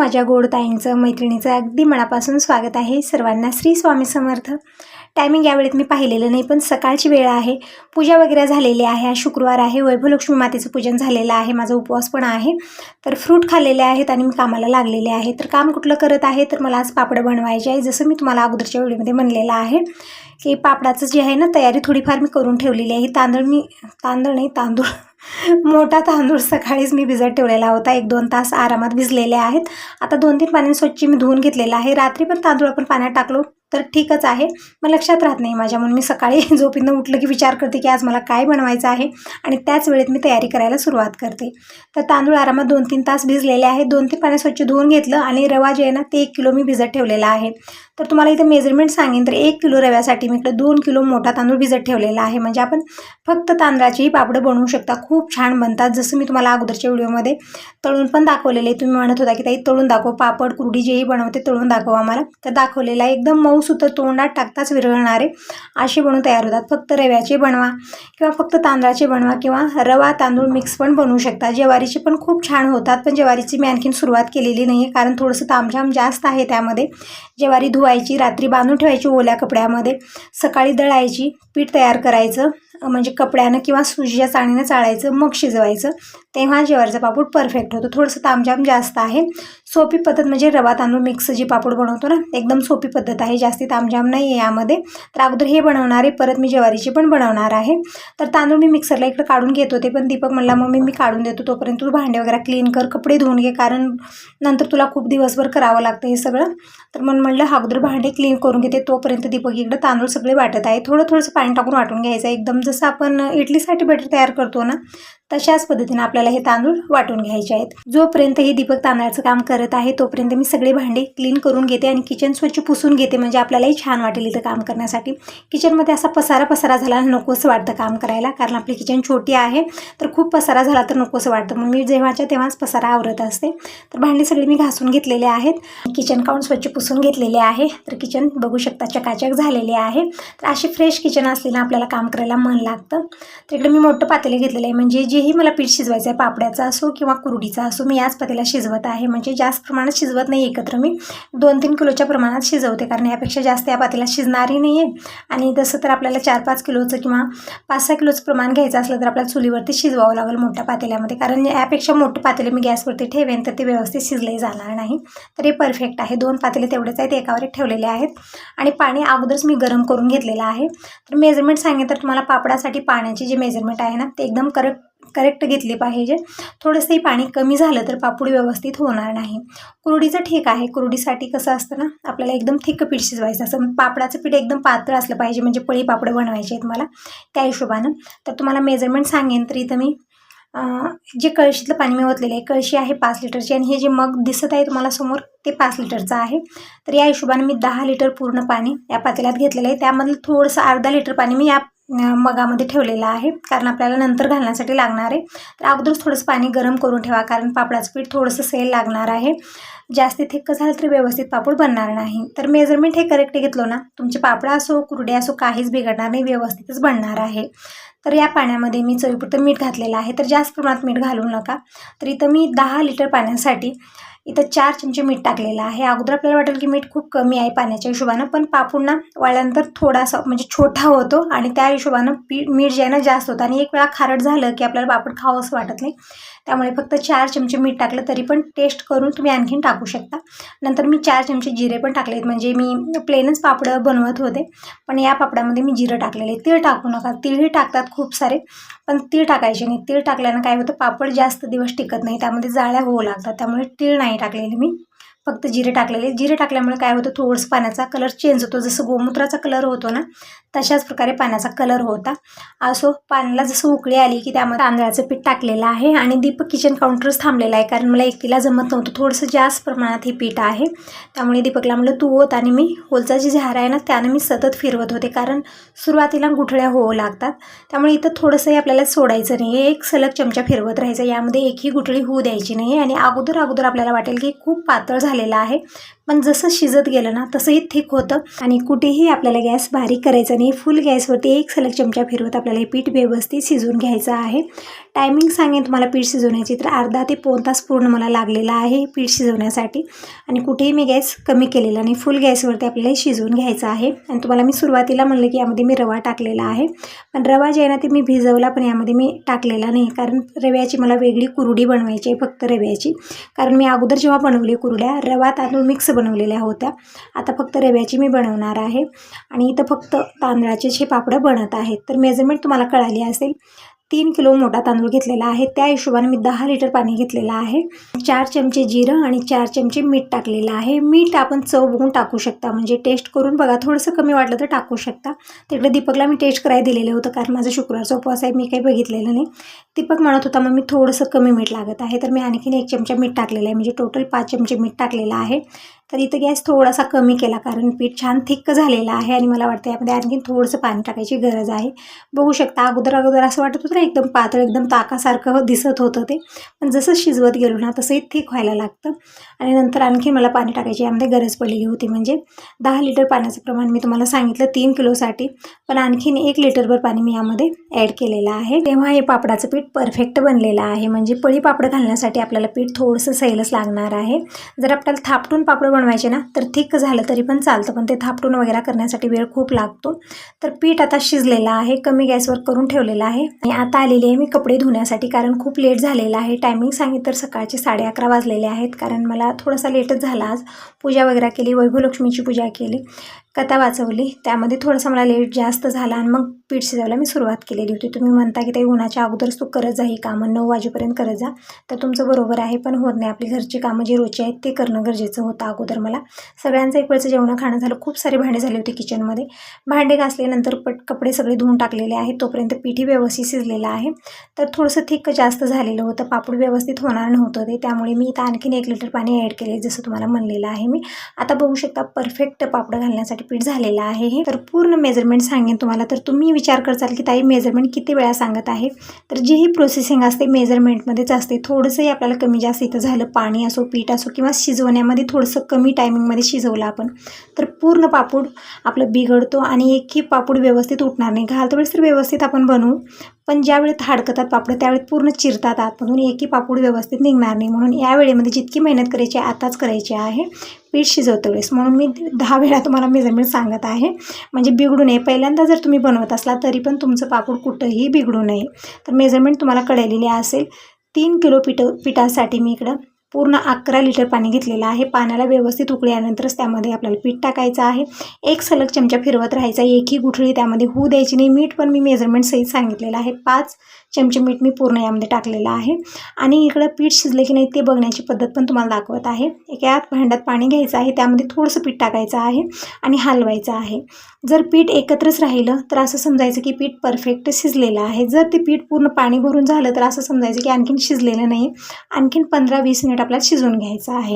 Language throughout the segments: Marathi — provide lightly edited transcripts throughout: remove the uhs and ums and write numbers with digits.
माझ्या गोड ताईंचं मैत्रिणीचं अगदी मनापासून स्वागत आहे। सर्वांना श्री स्वामी समर्थ। टायमिंग यावेळेत मी पाहिलेलं नाही, पण सकाळची वेळ आहे, पूजा वगैरे झालेली आहे। आज शुक्रवार आहे, वैभवलक्ष्मी मातेचं पूजन झालेलं आहे, माझा उपवास पण आहे। तर फ्रूट खाल्लेले आहेत आणि मी कामाला लागलेले आहे। तर काम कुठलं करत आहे, तर मला आज पापड बनवायचे आहे। जसं मी तुम्हाला अगोदरच्या व्हिडिओमध्ये म्हणलेलं आहे की पापडाचं जे आहे ना तयारी थोडीफार मी करून ठेवलेली आहे। तांदूळ मोठा तांदूळ सकाळीच मी भिजत ठेवलेला होता, 1-2 तास आरामात भिजलेले आहेत। आता 2-3 पाण्याने स्वच्छ मी धुवून घेतलेला आहे। रात्री पण तांदूळ आपण पाण्यात टाकलो तर ठीकच आहे, मग लक्षात राहत नाही माझ्या, म्हणून मी सकाळी झोपेतून उठलं की विचार करते की आज मला काय बनवायचं आहे आणि त्याच वेळेत मी तयारी करायला सुरुवात करते। तर तांदूळ आरामात 2-3 तास भिजलेले आहेत। 2-3 पाण्याने स्वच्छ धुवून घेतलं आणि रवा जे आहे ना ते 1 किलो मी भिजत ठेवलेला आहे। तर तुम्हाला इथे मेजरमेंट सांगेन तर 1 किलो रव्यासाठी मी इकडे 2 किलो मोठा तांदूळ भिजत ठेवलेला आहे। म्हणजे आपण फक्त तांदळाचीही पापड बनवू शकता, खूप छान बनतात। जसं मी तुम्हाला अगोदरच्या व्हिडिओमध्ये तळून पण दाखवलेले, तुम्ही म्हणत होता की ताई तळून दाखव, पापड कुरडी जेही बनवते तळून दाखव आम्हाला, तर दाखवलेला आहे। एकदम मऊ सुद्धा तोंडात टाकताच विरघळणारे असे बनवून तयार होतात। फक्त रव्याचे बनवा किंवा फक्त तांदळाचे बनवा किंवा रवा तांदूळ मिक्स पण बनवू शकता। ज्वारीचे पण खूप छान होतात, पण ज्वारीची मी आणखीन सुरुवात केलेली नाही आहे, कारण थोडंसं तामझाम जास्त आहे त्यामध्ये। ज्वारी धुवायची, रात्री बांधून ठेवायची ओल्या कपड्यामध्ये, सकाळी दळायची, पीठ तयार करायचं, म्हणजे कपड्यानं किंवा सुजीच्या चाळणीनं चाळायचं, मग शिजवायचं, तेव्हा ज्वारीचा पापड परफेक्ट होतो। थोडंसं तामझाम जास्त आहे। सोपी पद्धत म्हणजे रवा तांदूळ मिक्स जी पापड बनवतो ना, एकदम सोपी पद्धत आहे, जास्ती तामझाम नाही आहे यामध्ये। तर अगोदर हे बनवणार आहे, परत मी ज्वारीची पण बनवणार आहे। तर तांदूळ मी मिक्सरला इकडे काढून घेत होते, पण दीपक म्हणला मम्मी मी काढून देतो, तोपर्यंत तू भांडे वगैरे क्लीन कर, कपडे धुवून घे, कारण नंतर तुला खूप दिवसभर करावं लागतं हे सगळं। तर म्हणलं अगोदर भांडे क्लीन करून घेते, तोपर्यंत दीपक इकडे तांदूळ सगळे वाटत आहे। थोडंसं पाणी टाकून वाटून घ्यायचं, एकदम जसं आपण इडलीसाठी बॅटर तयार करतो ना तशाच पद्धतीने आपल्याला हे तांदूळ वाटून घ्यायचे आहेत। जोपर्यंत हे दीपक तांदळाचं काम करत आहे तोपर्यंत मी सगळे भांडे क्लीन करून घेते आणि किचन स्वच्छ पुसून घेते, म्हणजे आपल्यालाही छान वाटेल इथं काम करण्यासाठी। किचनमध्ये असा पसारा झाला नकोसं वाटतं काम करायला, कारण आपली किचन छोटी आहे, तर खूप पसारा झाला तर नकोसं वाटतं, मग मी जेव्हाच्या तेव्हाच पसारा आवरत असते। तर भांडे सगळे मी घासून घेतलेले आहेत, किचन काढून स्वच्छ पुसून घेतलेले आहे। तर किचन बघू शकता चकाचक झालेले आहे। तर अशी फ्रेश किचन असली ना आपल्याला काम करायला मन लागतं। तर इकडे मी मोठं पातेले घेतलेलं आहे, म्हणजे जेही मला पीठ शिजवायचं आहे, पापड्याचा असो किंवा कुरडीचा असो, मी याच पातेल्यात शिजवत आहे। म्हणजे जास्त प्रमाणात शिजवत नाही एकत्र, मी 2-3 किलोच्या प्रमाणात शिजवते, कारण यापेक्षा जास्त या पातेल्यात शिजणारही नाही आहे। आणि तसं तर आपल्याला 4-5 किलोचं किंवा 5-6 किलोचं प्रमाण घ्यायचं असलं तर आपल्याला चुलीवरती शिजवावं लागेल मोठ्या पातेल्यामध्ये, कारण यापेक्षा मोठं पातेले मी गॅसवरती ठेवेन तर ते व्यवस्थित शिजले जाणार नाही। तर हे परफेक्ट आहे, 2 पातेले तेवढेच आहेत, एकावर एक ठेवलेले आहेत आणि पाणी अगोदरच मी गरम करून घेतलेलं आहे। तर मेजरमेंट सांगितलं तर तुम्हाला पापडासाठी पाण्याची जे मेजरमेंट आहे ना ते एकदम करेक्ट घेतली पाहिजे। थोडंसंही पाणी कमी झालं तर पापड व्यवस्थित होणार नाही। कुरडीचं ठीक आहे, कुरडीसाठी कसं असतं ना आपल्याला एकदम थिक पीठ शिजवायचं असं, पापडाचं पीठ एकदम पातळ असलं पाहिजे, म्हणजे पळी पापड बनवायचे आहेत मला त्या हिशोबानं। तर तुम्हाला मेजरमेंट सांगेन तर इथं मी जे कळशीतलं पाणी मी ओतलेलं आहे, कळशी आहे 5 लिटरची आणि हे जे मग दिसत आहे तुम्हाला समोर ते 5 लिटरचं आहे। तर या हिशोबाने मी 10 लिटर पूर्ण पाणी या पातेल्यात घेतलेलं आहे। त्यामधलं थोडंसं अर्धा लिटर पाणी मी या मगामध्ये ठेवलेलं आहे, कारण आपल्याला नंतर घालण्यासाठी लागणार आहे। तर अगोदरच थोडंसं पाणी गरम करून ठेवा, कारण पापडाचं पीठ थोडंसं सेल लागणार आहे, जास्ती थिक्क झालं तरी व्यवस्थित पापड बनणार नाही। तर मेजरमेंट हे करेक्ट घेतलं ना तुमचे पापड असो कुरडे असो काहीच बिघडणार नाही, व्यवस्थितच बनणार आहे। तर या पाण्यामध्ये मी चवीपुरतं मीठ घातलेलं आहे, तर जास्त प्रमाणात मीठ घालू नका। तर इथं मी 10 लिटर पाण्यासाठी इथं 4 चमचे मीठ टाकलेलं आहे। अगोदर आपल्याला वाटेल की मीठ खूप कमी आहे पाण्याच्या हिशोबानं, पण पापड ना वाळल्यानंतर थोडासा म्हणजे छोटा होतो आणि त्या हिशोबानं मीठ जे आहे ना जास्त होतं आणि एक वेळा खारट झालं की आपल्याला पापड खावं असं वाटत नाही। त्यामुळे फक्त 4 चमचे मीठ टाकलं, तरी पण टेस्ट करून तुम्ही आणखीन टाकू शकता। नंतर मी 4 चमचे जिरे पण टाकलेत, म्हणजे मी प्लेनच पापड बनवत होते, पण या पापडामध्ये मी जिरं टाकलेले। तीळ टाकू नका, तीळही टाकतात खूप सारे, पण तीळ टाकायचे नाही। तीळ टाकल्यानं काय होतं, पापड जास्त दिवस टिकत नाही, त्यामध्ये जाळ्या होऊ लागतात, त्यामुळे तीळ नाही टाकलेले मी, फक्त जिरे टाकलेले। जिरे टाकल्यामुळे काय होतं, थोडंसं पाण्याचा कलर चेंज होतो, जसं गोमूत्राचा कलर होतो ना तशाच प्रकारे पाण्याचा कलर होता। असो पाण्याला जसं उकळी आली की त्यामध्ये तांदळाचं पीठ टाकलेलं आहे आणि दीपक किचन काउंटरच थांबलेला आहे, कारण मला एकटीला जमत नव्हतं, थोडंसं जास्त प्रमाणात हे पीठ आहे। त्यामुळे दीपकला म्हणलं तू होत, आणि मी होलचा जी झार आहे ना त्यानं मी सतत फिरवत होते, कारण सुरुवातीला गुठळ्या होऊ लागतात। त्यामुळे इथं थोडंसंही आपल्याला सोडायचं नाही, एक सलग चमचा फिरवत राहायचं, यामध्ये एकही गुठळी होऊ द्यायची नाही। आणि अगोदर आपल्याला वाटेल की खूप पातळ झालेलं आहे, पण जसं शिजत गेलं ना तसंही थिक होतं आणि कुठेही आपल्याला गॅस बारीक करायचा नाही. फुल गॅसवरती एक सलग चमचा फिरवत आपल्याला हे पीठ व्यवस्थित शिजवून घ्यायचं आहे. टायमिंग सांगेन तुम्हाला पीठ शिजवण्याची, तर अर्धा ते पाऊण तास पूर्ण मला लागलेला आहे पीठ शिजवण्यासाठी. आणि कुठेही मी गॅस कमी केलेला नाही, फुल गॅसवरती आपल्याला शिजवून घ्यायचं आहे. आणि तुम्हाला मी सुरुवातीला म्हणलं की यामध्ये मी रवा टाकलेला आहे, पण रवा जे आहे ना ते मी भिजवला, पण यामध्ये मी टाकलेला नाही, कारण रव्याची मला वेगळी कुरडी बनवायची आहे, फक्त रव्याची. कारण मी अगोदर जेव्हा बनवली कुरड्या रवा तांदूळ मिक्स बनवलेल्या होत्या, आता फक्त रव्याची मी बनवणार आहे. आणि इथं फक्त तांदळाचे हे पापडं बनत आहेत. तर मेजरमेंट तुम्हाला कळाली असेल. 3 किलो मोठा तांदूळ घेतलेला आहे, त्या हिशोबाने मी 10 लिटर पाणी घेतलेलं आहे. 4 चमचे जिरं आणि 4 चमचे मीठ टाकलेलं आहे. मीठ आपण चव बघून टाकू शकता, म्हणजे टेस्ट करून बघा, थोडंसं कमी वाटलं तर टाकू शकता. तिकडे दीपकला मी टेस्ट करायला दिलेलं होतं, कारण माझा शुक्रवारचा उपवास आहे, मी काही बघितलेलं नाही. दीपक म्हणत होता मग मी थोडंसं कमी मीठ लागत आहे, तर मी आणखीन 1 चमचा मीठ टाकलेलं आहे, म्हणजे टोटल 5 चमचे मीठ टाकलेलं आहे. तर इथं गॅस थोडासा कमी केला, कारण पीठ छान थिक्क झालेलं आहे आणि मला वाटतं यामध्ये आणखीन थोडंसं पाणी टाकायची गरज आहे. बघू शकता अगोदर असं वाटत होतं ना एकदम पातळ, एकदम ताकासारखं दिसत होतं ते, पण जसं शिजवत गेलो ना तसंही थिक व्हायला लागतं. आणि नंतर आणखी मला पाणी टाकायची यामध्ये गरज पडलेली होती, म्हणजे 10 लिटर पाण्याचं प्रमाण मी तुम्हाला सांगितलं 3 किलोसाठी, पण आणखीन 1 लिटरभर पाणी मी यामध्ये ॲड केलेलं आहे. तेव्हा हे पापडाचं पीठ परफेक्ट बनलेलं आहे. म्हणजे पळी पापड घालण्यासाठी आपल्याला पीठ थोडंसं सैलच लागणार आहे. जर आपल्याला थापटून पापड बनवायचे ना तर थिक झालं तरी पण चालतं, पण ते थापटून वगैरे करण्यासाठी वेळ खूप लागतो. तर पीठ आता शिजलेलं आहे, कमी गॅसवर करून ठेवलेलं आहे. आणि आता आलेली आहे मी कपडे धुण्यासाठी, कारण खूप लेट झालेलं आहे. टायमिंग सांगितलं तर सकाळचे 11:30 वाजलेले आहेत, कारण मला थोडासा लेटच झाला आज. पूजा वगैरे केली, वैभवलक्ष्मीची पूजा केली, कथा वाचवली, त्यामध्ये थोडासा मला लेट जास्त झाला आणि मग पीठ शिजवायला मी सुरुवात केलेली होती. तुम्ही म्हणता की ते उन्हाच्या अगोदरच तू करत जा ही कामं, 9 वाजेपर्यंत करत जा, तर तुमचं बरोबर आहे, पण होत नाही. आपली घरची कामं जी रोजची आहेत ते करणं गरजेचं होतं अगोदर मला. सगळ्यांचं एक वेळचं जेवण खाणं झालं, खूप सारे भांडे झाले होते किचनमध्ये. भांडे घासल्यानंतर कपडे सगळे धुवून टाकलेले आहेत, तोपर्यंत पीठही व्यवस्थित शिजलेलं आहे. तर थोडंसं थिक्क जास्त झालेलं होतं, पापड व्यवस्थित होणार नव्हतं ते, त्यामुळे मी इथं आणखीन 1 लिटर पाणी ॲड केले, जसं तुम्हाला म्हणलेलं आहे मी. आता बघू शकता परफेक्ट पापड घालण्यासाठी पीठ झालेलं आहे हे. तर पूर्ण मेजरमेंट सांगेन तुम्हाला, तर तुम्ही विचार करताल की ताई मेजरमेंट किती वेळा सांगत आहे, तर जी ही प्रोसेसिंग असते मेजरमेंटमध्येच असते. थोडंसंही आपल्याला कमी जास्त इथं झालं, पाणी असो पीठ असो किंवा शिजवण्यामध्ये थोडंसं कमी टायमिंगमध्ये शिजवलं आपण, तर पूर्ण पापूड आपलं बिघडतो आणि एकही पापूड व्यवस्थित उठणार नाही. घालतो वेळेस तर व्यवस्थित आपण बनवू, पण ज्यावेळी हाडकतात पापड त्यावेळी पूर्ण चिरतात आतमधून, एकही पापूड व्यवस्थित निघणार नाही. म्हणून या वेळेमध्ये जितकी मेहनत करायची आताच करायची आहे पीठ शिजवतो वेळेस. म्हणून मी 10 वेळा तुम्हाला मेजरमेंट सांगत आहे, म्हणजे बिघडू नये. पहिल्यांदा जर तुम्ही बनवत असला तरी पण तुमचं पापूड कुठंही बिघडू नये. तर मेजरमेंट तुम्हाला कळलेली असेल. 3 किलो पिठासाठी मी इकडं पूर्ण 11 लिटर पाणी घेतलेलं आहे. पाण्याला व्यवस्थित उकळी आल्यानंतरच त्यामध्ये आपल्याला पीठ टाकायचं आहे. एक सलग चमचा फिरवत राहायचा, एकही गुठळी त्यामध्ये होऊ द्यायची नाही. मीठ पण मी मेजरमेंट सहित सांगितलेलं आहे, 5 चमचे मीठ मी पूर्ण यामध्ये टाकलेलं आहे. आणि इकडं पीठ शिजले की नाही ते बघण्याची पद्धत पण तुम्हाला दाखवत आहे. एका भांड्यात पाणी घ्यायचं आहे, त्यामध्ये थोडंसं पीठ टाकायचं आहे आणि हलवायचं आहे. जर पीठ एकत्रच राहिलं तर असं समजायचं की पीठ परफेक्ट शिजलेलं आहे. जर ते पीठ पूर्ण पाणी भरून झालं तर असं समजायचं की आणखीन शिजलेलं नाही. आणखीन 15-20 मिनिट आपल्याला शिजवून घ्यायचं आहे.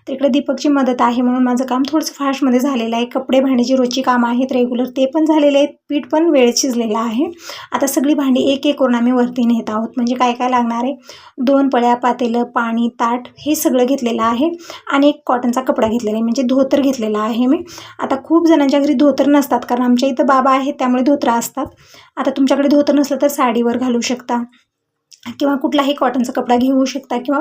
तर इकडे दीपकची मदत आहे म्हणून माझं काम थोडंसं फास्टमध्ये झालेलं आहे. कपडे भांडी रोजची कामं आहेत रेग्युलर ते पण झालेले आहेत, पीठ पण वेळेत शिजलेलं आहे. आता सगळी भांडी एक एक करून आम्ही वरती नेत आहोत. म्हणजे काय काय लागणार आहे, 2 पळ्या, पातेलं, पाणी, ताट हे सगळं घेतलेलं आहे आणि एक कॉटनचा कपडा घेतलेला आहे, म्हणजे धोतर घेतलेला आहे मी. आता खूप जणांच्या घरी धोतर नसतात, कारण आमच्या इथं बाबा आहेत त्यामुळे धोतर असतात. आता तुमच्याकडे धोतर नसलं तर साडीवर घालू शकता किंवा कुठलाही कॉटनचा कपडा घेऊ शकता किंवा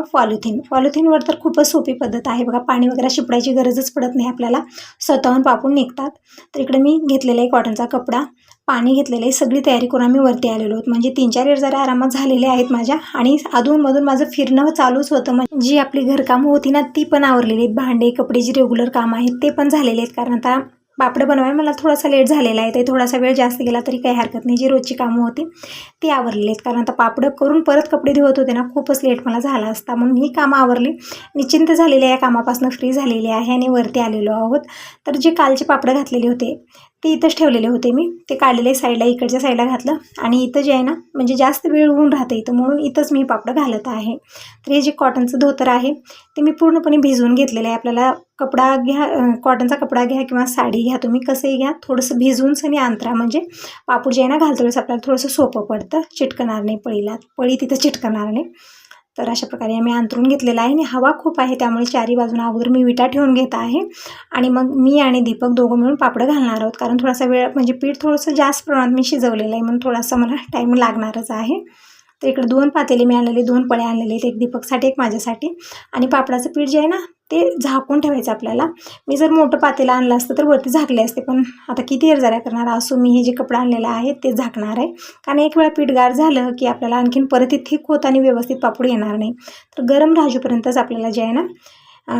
पॉलिथिनवर तर खूपच सोपी पद्धत आहे बघा. पाणी वगैरे शिपडायची गरजच पडत नाही आपल्याला, स्वतःहून पापून निघतात. तर इकडे मी घेतलेला आहे कॉटनचा कपडा, पाणी घेतलेलं आहे. सगळी तयारी करून आम्ही वरती आलेलो आहोत. म्हणजे 3-4 वेळ जरा आरामात झालेले आहेत माझ्या, आणि अधूनमधून माझं फिरणं चालूच होतं. म्हणजे जी आपली घरकामं होती ना ती पण आवरलेली आहेत. भांडे कपडे जी रेग्युलर काम आहेत ते पण झालेले आहेत, कारण आता पापड बनवायला मला थोडासा लेट झालेला आहे. ते थोडासा वेळ जास्त गेला तरी काही हरकत नाही. जी रोजची कामं होती ती आवरलेली आहेत, कारण आता पापड करून परत कपडे धुवत होते ना, खूपच लेट मला झाला असता. म्हणून ही कामं आवरली, निश्चिंत झालेली आहे, या कामापासून फ्री झालेली आहे आणि वरती आलेलो आहोत. तर जे कालचे पापड घातलेले होते ते इथंच ठेवलेले होते मी, ते काढलेले साईडला, इकडच्या साईडला घातलं. आणि इथं जे आहे ना, म्हणजे जास्त वेळ ऊन राहतं इथं, म्हणून इथंच मी पापड घालत आहे. तर हे जे कॉटनचं धोतर आहे ते मी पूर्णपणे भिजवून घेतलेलं आहे. आपल्याला कपडा घ्या, कॉटनचा कपडा घ्या किंवा साडी घ्या, तुम्ही कसंही घ्या, थोडंसं भिजवून सनी अंतरा, म्हणजे पापूड जे आहे ना घालतो वेळेस आपल्याला थोडंसं सोपं पडतं, चिटकणार नाही पळीला, पळी तिथं चिटकणार नाही. तर अशा प्रकारे आम्ही अंथरून घेतलेला आहे आणि हवा खूप आहे त्यामुळे चारी बाजूला अगोदर मी विटा ठेवून घेत आहे आणि मग मी आणि दीपक दोघं मिळून पापड घालणार आहोत. कारण थोडासा वेळ म्हणजे पीठ थोडंसं जास्त प्रमाणात मी शिजवलेलं आहे म्हणून थोडासा मला टाईम लागणारच आहे. तर इकडे 2 पातेले मी आणलेले, 2 पळे आणलेले, एक दीपकसाठी एक माझ्यासाठी. आणि पापडाचं पीठ जे आहे ना ते झाकून ठेवायचं आपल्याला. मी जर मोठं पातेलं आणलं असतं तर वरती झाकले असते, पण आता किती जरा करणार असो मी हे जे कपडा आणलेला आहे ते झाकणार आहे. कारण एक वेळा पीठ गार झालं की आपल्याला आणखीन परत थिक होत आणि व्यवस्थित पापड येणार नाही. तर गरम राजूपर्यंतच आपल्याला जे आहे ना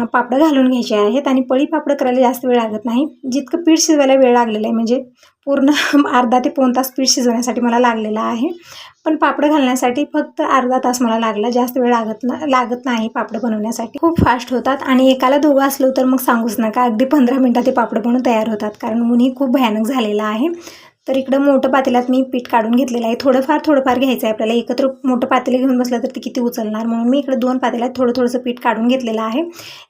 पापड घालून घ्यायचे आहेत. आणि पळी पापड करायला जास्त वेळ लागत नाही. जितकं पीठ शिजवायला वेळ लागलेला आहे म्हणजे पूर्ण अर्धा ते पाऊण तास पीठ शिजवण्यासाठी मला लागलेला आहे, पण पापड घालण्यासाठी फक्त अर्धा तास मला लागला. जास्त वेळ लागत नाही पापड बनवण्यासाठी. खूप फास्ट होतात आणि एकाला दोघं असलो तर मग सांगूच नका, अगदी 15 मिनिटात ते पापड बनवून तयार होतात. कारण ऊनही खूप भयानक झालेलं आहे. तर इकडं मोठं पातेल्यात मी पीठ काढून घेतलेलं आहे. थोडंफार घ्यायचं आहे आपल्याला. एकत्र मोठं पातेलं घेऊन बसलं तर ते किती उचलणार, म्हणून मी इकडे 2 पातेल्यात थोडंसं पीठ काढून घेतलेलं आहे.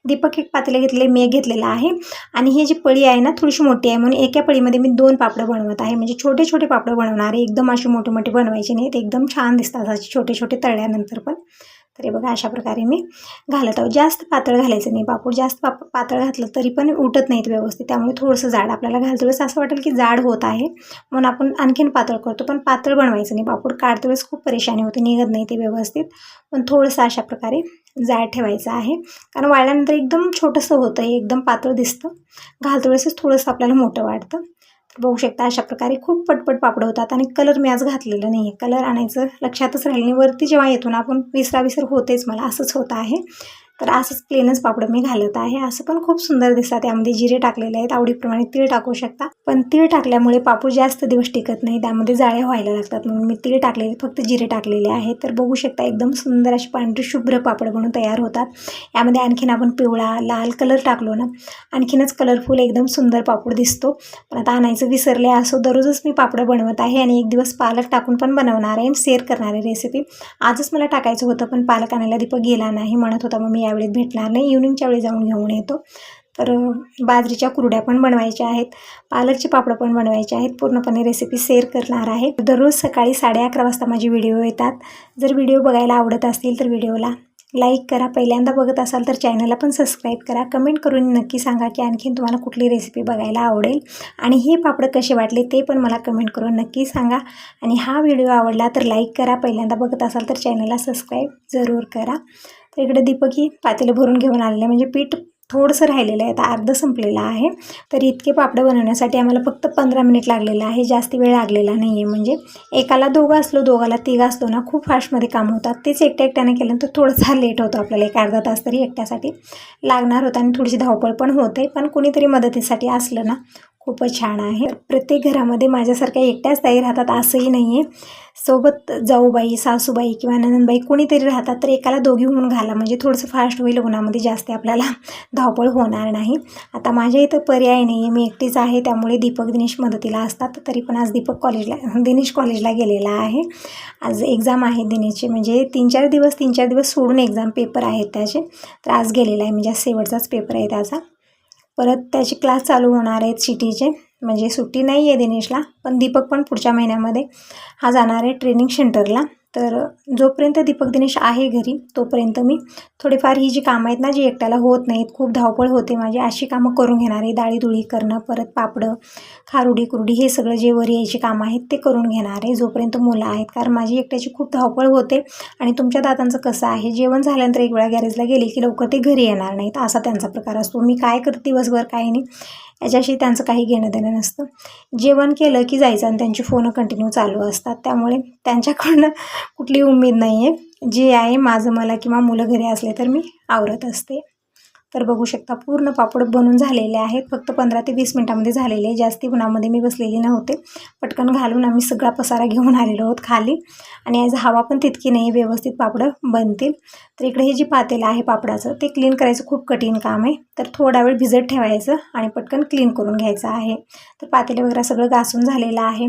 दीपक एक पातेलं घेतले, मी एक घेतलेला आहे. आणि ही जी पळी आहे ना थोडीशी मोठी आहे म्हणून एका पळीमध्ये मी 2 पापड बनवत आहे. म्हणजे छोटे पापड बनवणार आहे, एकदम असे मोठे बनवायचे नाहीत, एकदम छान दिसतात असे छोटे तळल्यानंतर पण. तर हे बघा अशा प्रकारे मी घालत आहोत. जास्त पातळ घालायचं नाही पापड. जास्त पातळ घातलं तरी पण उठत नाहीत व्यवस्थित, त्यामुळे थोडंसं जाड आपल्याला घालतो वेळेस असं वाटेल की जाड होत आहे म्हणून आपण आणखीन पातळ करतो, पण पातळ बनवायचं नाही. पापड काढतो वेळेस खूप परेशानी होते, निघत नाही ते व्यवस्थित. पण थोडंसं अशा प्रकारे जाड ठेवायचं आहे, कारण वाळल्यानंतर एकदम छोटंसं होतं, हे एकदम पातळ दिसतं. घालतो वेळेसच थोडंसं आपल्याला मोठं वाटतं. बघू शकता अशा प्रकारे खूप पटपट पापड होतात. आणि कलर मी आज घातलेला नाही आहे, कलर आणायचं लक्षातच राहिलं नाही. वरती जेव्हा येतो ना आपण विसर होतेच, मला असंच होत आहे. तर असंच प्लेनच पापड मी घालत आहे. असं पण खूप सुंदर दिसतात. त्यामध्ये जिरे टाकलेले आहेत, आवडीप्रमाणे तीळ टाकू शकता, पण तीळ टाकल्यामुळे पापड जास्त दिवस टिकत नाही, त्यामध्ये जाळ्या व्हायला लागतात, म्हणून मी तीळ टाकलेले फक्त जिरे टाकलेले आहे. तर बघू शकता एकदम सुंदर असे पांढरे शुभ्र पापड बनून तयार होतात. यामध्ये आणखीन आपण पिवळा लाल कलर टाकलो ना आणखीनच कलरफुल एकदम सुंदर पापड दिसतो. पण आता आणायचं विसरले. असो दररोजच मी पापड बनवत आहे आणि एक दिवस पालक टाकून पण बनवणार आहे, शेअर करणार आहे रेसिपी. आजच मला टाकायचं होतं पण पालक आणायला दीपक गेला नाही, म्हणत होता मग मी यावेळेस भेटणार नाही, इव्हनिंगच्या वेळी जाऊन घेऊन येतो. तर बाजरीच्या कुरड्या पण बनवायच्या आहेत, पालकचे पापड पण बनवायचे आहेत. पूर्णपणे रेसिपी शेअर करणार आहे. दररोज सकाळी 11:30 वाजता माझे व्हिडिओ येतात. जर व्हिडिओ बघायला आवडत असतील तर व्हिडिओला लाईक करा, पहिल्यांदा बघत असाल तर चॅनलला पण सबस्क्राईब करा. कमेंट करून नक्की सांगा की आणखीन तुम्हाला कुठली रेसिपी बघायला आवडेल आणि हे पापड कसे वाटले ते पण मला कमेंट करून नक्की सांगा. आणि हा व्हिडिओ आवडला तर लाईक करा, पहिल्यांदा बघत असाल तर चॅनलला सबस्क्राईब जरूर करा. तर इकडे दीपक ही पातेलं भरून घेऊन आलेलं आहे, म्हणजे पीठ थोडंसं राहिलेलं आहे, आता अर्धं संपलेलं आहे. तर इतके पापड बनवण्यासाठी आम्हाला फक्त 15 मिनिट लागलेलं आहे, जास्त वेळ लागलेला नाही आहे. म्हणजे एकाला दोघं असलो, दोघाला तिघं असलो ना खूप फास्टमध्ये काम होतात. तेच एकट्याने केल्यानंतर थोडंसं लेट होतं आपल्याला, एक अर्धा तास तरी एकट्यासाठी लागणार होता आणि थोडीशी धावपळ पण होते. पण कुणीतरी मदतीसाठी असलं ना खूपच छान आहे. प्रत्येक घरामध्ये माझ्यासारख्या एकट्याच ताई राहतात असंही नाही आहे, सोबत जाऊबाई, सासूबाई किंवा ननंदबाई कोणीतरी राहतात. तर एकाला दोघी होऊन घाला, म्हणजे थोडंसं फास्ट होईल, उन्हामध्ये जास्त आपल्याला धावपळ होणार नाही. आता माझ्या इथं पर्याय नाही आहे, मी एकटीच आहे, त्यामुळे दीपक दिनेश मदतीला असतात. तरी पण आज दिनेश कॉलेजला गेलेला आहे. आज एक्झाम आहे दिनेशचे, म्हणजे 3-4 दिवस सोडून एक्झाम पेपर आहेत त्याचे. तर आज गेलेला आहे, म्हणजे आज शेवटचाच पेपर आहे त्याचा. परत त्याचे क्लास चालू होणार आहेत सिटीचे, म्हणजे सुट्टी नाही आहे दिनेशला. पण दीपक पण पुढच्या महिन्यामध्ये हा जाणार आहे ट्रेनिंग सेंटरला. तर जोपर्यंत दीपक दिनेश आहे घरी तोपर्यंत मी थोडेफार ही जी कामं आहेत ना जी एकट्याला होत नाहीत, खूप धावपळ होते माझी, अशी कामं करून घेणार आहे. डाळीधुळी करणं, परत पापडं, खारुडी कुरडी, हे सगळं जे वर यायची कामं आहेत ते करून घेणार आहे जोपर्यंत मुलं आहेत. कारण माझी एकट्याची खूप धावपळ होते. आणि तुमच्या दादांचं कसं आहे, जेवण झाल्यानंतर एक वेळा गॅरेजला गेले की लवकर ते घरी येणार नाहीत, असा त्यांचा प्रकार असतो. मी काय करते दिवसभर काय नाही याच्याशी त्यांचं काही घेणं देणं नसतं. जेवण केलं की जायचं आणि त्यांची फोन कंटिन्यू चालू असतात, त्यामुळे त्यांच्याकडनं कुठली उमेद नाही आहे. जे आहे माझं मला किंवा मुलं घरी असले तर मी आवरत असते. तर बघू शकता पूर्ण पापड बनून झालेले आहेत, फक्त 15 ते 20 मिनिटामध्ये झालेले आहे. जास्ती उन्हामध्ये मी बसलेली नव्हते, पटकन घालून आम्ही सगळा पसारा घेऊन आलेलो आहोत खाली. आणि आज हवा पण तितकी नाही, व्यवस्थित पापडं बनतील. तर इकडे हे जे पातेलं आहे पापडाचं ते क्लीन करायचं खूप कठीण काम आहे. तर थोडा वेळ भिजत ठेवायचं आणि पटकन क्लीन करून घ्यायचं आहे. तर पातेले वगैरे सगळं घासून झालेलं आहे.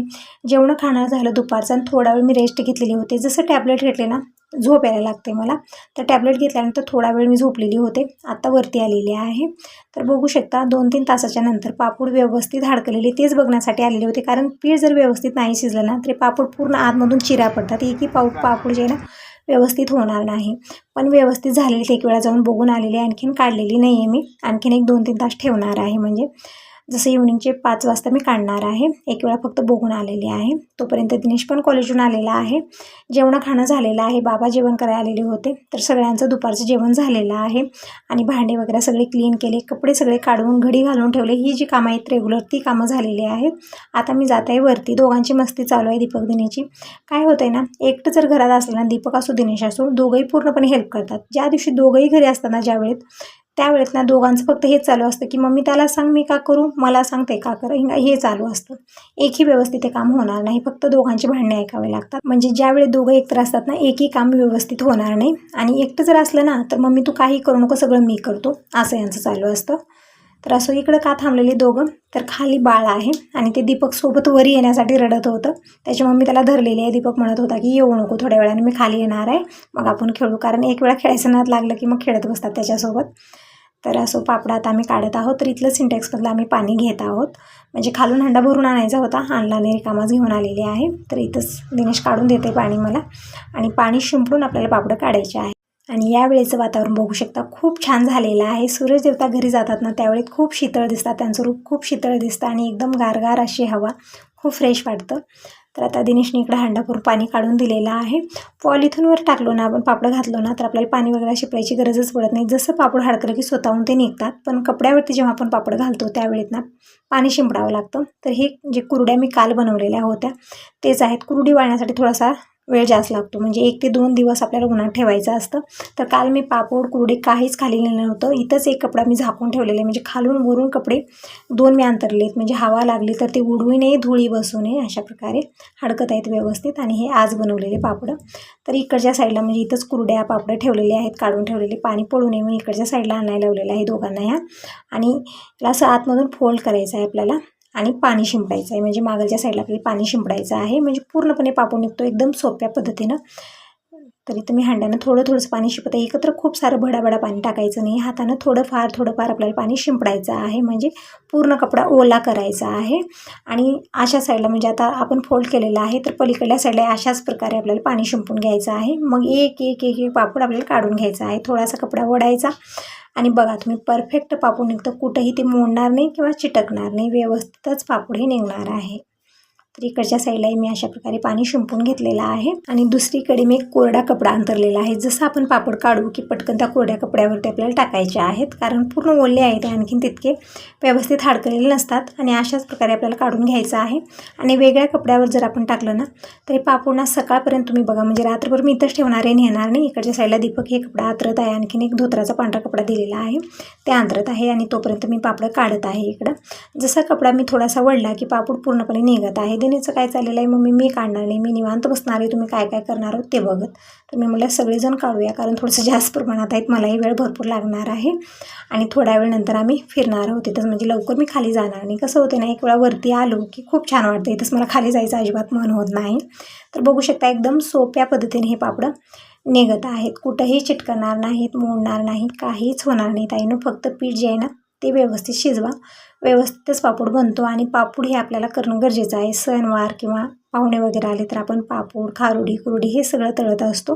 जेवण खाणं झालं दुपारचं आणि थोडा वेळ मी रेस्ट घेतलेली होते. जसं टॅबलेट घेतले ना झोप यायला लागते मला, तर टॅबलेट घेतल्यानंतर थोडा वेळ मी झोपलेली होते, आता वरती आलेली आहे. तर बघू शकता 2-3 तासाच्या नंतर पापड व्यवस्थित हडकलेले, तेच बघण्यासाठी आलेले होते. कारण पीठ जर व्यवस्थित नाही शिजलं ना तरी पापड पूर्ण आतमधून चिरा पडतात. एकही पापड जे आहे ना व्यवस्थित होणार नाही. पण व्यवस्थित झालेली ते एक वेळा जाऊन बघून आलेली आहे, आणखीन काढलेली नाही आहे मी. आणखीन एक 2-3 तास ठेवणार आहे, म्हणजे जसं इव्हनिंगचे 5 वाजता मी काढणार आहे. एक वेळा फक्त बघून आलेली आहे. तोपर्यंत दिनेश पण कॉलेजहून आलेला आहे. जेवण खाणं झालेलं आहे. बाबा जेवण करायला आलेले होते, तर सगळ्यांचं दुपारचं जेवण झालेलं आहे. आणि भांडे वगैरे सगळे क्लीन केले, कपडे सगळे काढून घडी घालून ठेवले. ही जी कामं आहेत रेग्युलर ती कामं झालेली आहेत. आता मी जात आहे वरती. दोघांची मस्ती चालू आहे दीपक दिनेची. काय होतंय ना, एकटं जर घरात असलं ना, दीपक असो दिनेश असो, दोघंही पूर्णपणे हेल्प करतात. ज्या दिवशी दोघंही घरी असताना ज्यावेळेत त्यावेळेत ना दोघांचं फक्त हेच चालू असतं की मम्मी त्याला सांग मी का करू, मला सांगते का कर, हे चालू असतं. एकही व्यवस्थित ते काम होणार नाही, फक्त दोघांची भांडणे ऐकावे लागतात. म्हणजे ज्यावेळी दोघं एकत्र असतात ना, एकही काम व्यवस्थित होणार नाही. आणि एकटं जर असलं ना, तर मम्मी तू काही करू नको, सगळं मी करतो, असं यांचं चालू असतं. तर असं इकडं का थांबलेली दोघं, तर खाली बाळ आहे आणि ते दीपक सोबत वरी येण्यासाठी रडत होतं. त्याची मम्मी त्याला धरलेली आहे. दीपक म्हणत होता की येऊ नको, थोड्या वेळाने मी खाली येणार आहे, मग आपण खेळू. कारण एक वेळा खेळायचं नाद लागलं की मग खेळत बसतात त्याच्यासोबत. तर असं पापड आता आम्ही काढत आहोत. तर इथलं सिंटेक्समधलं आम्ही पाणी घेत आहोत, म्हणजे खालून हंडा भरून आणायचा होता, आणला नाही, रिकामाच घेऊन आलेली आहे. तर इथंच दिनेश काढून देते पाणी मला, आणि पाणी शिंपडून आपल्याला पापड काढायचे आहे. आणि यावेळेचं वातावरण बघू शकता, खूप छान झालेलं आहे. सूरज देवता घरी जातात ना, त्यावेळी खूप शीतळ दिसतात, त्यांचं रूप खूप शीतळ दिसतं आणि एकदम गारगार अशी हवा, खूप फ्रेश वाटतं. तर आता दिनेशने इकडं हांडाभरून पाणी काढून दिलेलं आहे. पॉलिथिनवर टाकलो ना आपण, पापड घातलो ना, तर आपल्याला पाणी वगैरे शिपडायची गरजच पडत नाही. जसं पापड हडकलं की स्वतःहून ते निघतात. पण कपड्यावरती जेव्हा आपण पापड घालतो त्यावेळेत ना पाणी शिंपडावं लागतं. तर हे जे कुरड्या मी काल बनवलेल्या होत्या तेच आहेत. कुरडी वाळण्यासाठी थोडासा वेळ जास्त लागतो, म्हणजे 1 ते 2 दिवस आपल्याला उन्हात ठेवायचं असतं. तर काल मी पापड कुरडे काहीच खाली नेलं नव्हतं. इथंच एक कपडा मी झाकून ठेवलेले, म्हणजे खालून वरून कपडे 2 मी अंतरलेत, म्हणजे हवा लागली तर ते उडवू नये, धुळी बसू नये, अशा प्रकारे हडकत आहेत व्यवस्थित. आणि हे आज बनवलेले पापड. तर इकडच्या साईडला म्हणजे इथंच कुरड्या पापड ठेवलेले आहेत, काढून ठेवलेले, पाणी पडू नये म्हणून इकडच्या साईडला आणायला लावलेलं आहे दोघांना ह्या. आणि असं आतमधून फोल्ड करायचं आहे आपल्याला आणि पाणी शिंपडायचं आहे, म्हणजे मागलच्या साईडला आपल्याला पाणी शिंपडायचं आहे, म्हणजे पूर्णपणे पापड निघतो एकदम सोप्या पद्धतीनं. तरी तुम्ही हांड्यानं थोडंसं पाणी शिंपत आहे. एकत्र खूप सारं भडाभडा पाणी टाकायचं नाही, हातानं थोडंफार आपल्याला पाणी शिंपडायचं आहे, म्हणजे पूर्ण कपडा ओला करायचा आहे. आणि अशा साईडला म्हणजे आता आपण फोल्ड केलेलं आहे, तर पलीकडल्या साईडला अशाच प्रकारे आपल्याला पाणी शिंपून घ्यायचं आहे. मग एक एक एक एक पापड आपल्याला काढून घ्यायचा आहे. थोडासा कपडा ओढायचा आणि बघा तुम्ही परफेक्ट पापड निघतं, कुठंही ते मोडणार नाही किंवा चिटकणार नाही, व्यवस्थितच पापड हे निघणार आहे. तर इकडच्या साईडलाही मी अशा प्रकारे पाणी शिंपून घेतलेलं आहे. आणि दुसरीकडे मी एक कोरडा कपडा अंतरलेला आहे. जसं आपण पापड काढू की पटकन त्या कोरड्या कपड्यावरती आपल्याला टाकायचे आहेत, कारण पूर्ण ओले आहे ते, आणखीन तितके व्यवस्थित हाडकलेले नसतात. आणि अशाच प्रकारे आपल्याला काढून घ्यायचं आहे. आणि वेगळ्या कपड्यावर जर आपण टाकलं ना, तर हे पापड ना सकाळपर्यंत तुम्ही बघा, म्हणजे रात्रभर मी इथंच ठेवणार आहे, नेणार नाही. इकडच्या साईडला दीपक हे कपडा अंतरत आहे, आणखीन एक धोत्राचा पांढरा कपडा दिलेला आहे ते अंतरत आहे, आणि तोपर्यंत मी पापड काढत आहे इकडं. जसा कपडा मी थोडासा वळला की पापड पूर्णपणे निघत आहे. दिनेचं काय चाललेलं आहे, मम्मी मी काढणार नाही, मी निवांत बसणार आहे, तुम्ही काय काय करणार आहोत ते बघत. तर मी म्हटलं सगळेजण काढूया, कारण थोडंसं जास्त प्रमाणात आहेत, मलाही वेळ भरपूर लागणार आहे. आणि थोड्या वेळ नंतर आम्ही फिरणार आहोत तिथंच, म्हणजे लवकर मी खाली जाणार नाही. कसं होते ना, एक वेळा वरती आलो की खूप छान वाटतं, इथंच मला खाली जायचं अजिबात मन होत नाही. तर बघू शकता एकदम सोप्या पद्धतीने हे पापड निघत आहेत, कुठंही चिटकणार नाहीत, मोडणार नाही, काहीच होणार नाही ताईनं. फक्त पीठ जे आहे ना ते व्यवस्थित शिजवा, व्यवस्थितच पापड बनतो. आणि पापड हे आपल्याला करणं गरजेचं आहे. सणवार किंवा पाहुणे वगैरे आले तर आपण पापड, खारुडी, कुरडी हे सगळं तळत असतो,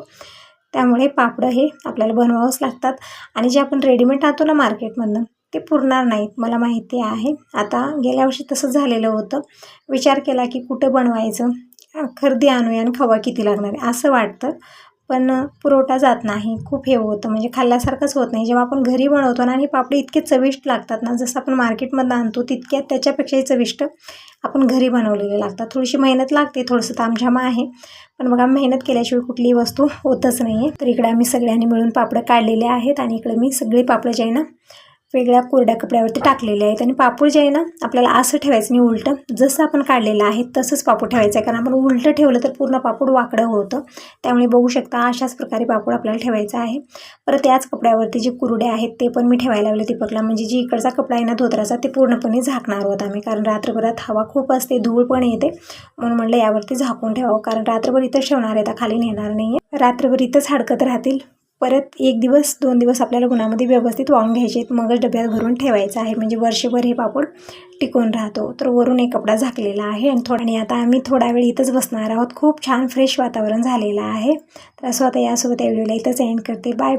त्यामुळे पापडं हे आपल्याला बनवावंच लागतात. आणि जे आपण रेडीमेड आणतो ना मार्केटमधनं, ते पुरणार नाहीत, मला माहिती आहे. आता गेल्या वर्षी तसंच झालेलं होतं. विचार केला की कुठं बनवायचं, खरेदी आणूया आणि खवा किती लागणार आहे असं वाटतं, पण पुरवठा जात नाही, खूप हे होतं, म्हणजे खाल्ल्यासारखंच होत नाही. जेव्हा आपण घरी बनवतो ना, आणि पापडी इतके चविष्ट लागतात ना, जसं आपण मार्केटमधून आणतो तितक्या त्याच्यापेक्षाही चविष्ट आपण घरी बनवलेले लागतात. थोडीशी मेहनत लागते, थोडंसं तामझाम आहे, पण बघा मेहनत केल्याशिवाय कुठलीही वस्तू होतच नाही आहे. तर इकडे आम्ही सगळ्यांनी मिळून पापड काढलेले आहेत, आणि इकडे मी सगळे पापड जे आहे ना वेगळ्या कोरड्या कपड्यावरती टाकलेले आहेत. आणि पापड जे आहे ना आपल्याला असं ठेवायचं नाही, उलटं जसं आपण काढलेलं आहे तसंच पापड ठेवायचं आहे, कारण आपण उलटं ठेवलं तर पूर्ण पापड वाकडं होतं. त्यामुळे बघू शकता अशाच प्रकारे पापड आपल्याला ठेवायचं आहे. परत त्याच कपड्यावरती जे कुरडे आहेत ते पण मी ठेवायला लावले दीपकला, म्हणजे जी इकडचा कपडा आहे ना धोत्राचा ते पूर्णपणे झाकणार आहोत आम्ही, कारण रात्रभरात हवा खूप असते, धूळ पण येते, म्हणून म्हणलं यावरती झाकून ठेवावं, कारण रात्रभर इथंच ठेवणार आहे, आता खाली नेणार नाही आहे, रात्रभर इथंच हडकत राहतील, परत 1 दिवस 2 दिवस आपल्याला उन्हामध्ये व्यवस्थित वाळून घ्यायचे आहेत, मगच डब्यात भरून ठेवायचं आहे, म्हणजे वर्षभर हे पापड टिकून राहतो. तर वरून एक कपडा झाकलेला आहे आणि आता आम्ही थोडा वेळ इथंच बसणार आहोत. खूप छान फ्रेश वातावरण झालेलं आहे. तर असं आता यासोबत या व्हिडिओला इथंच एंड करते. बाय.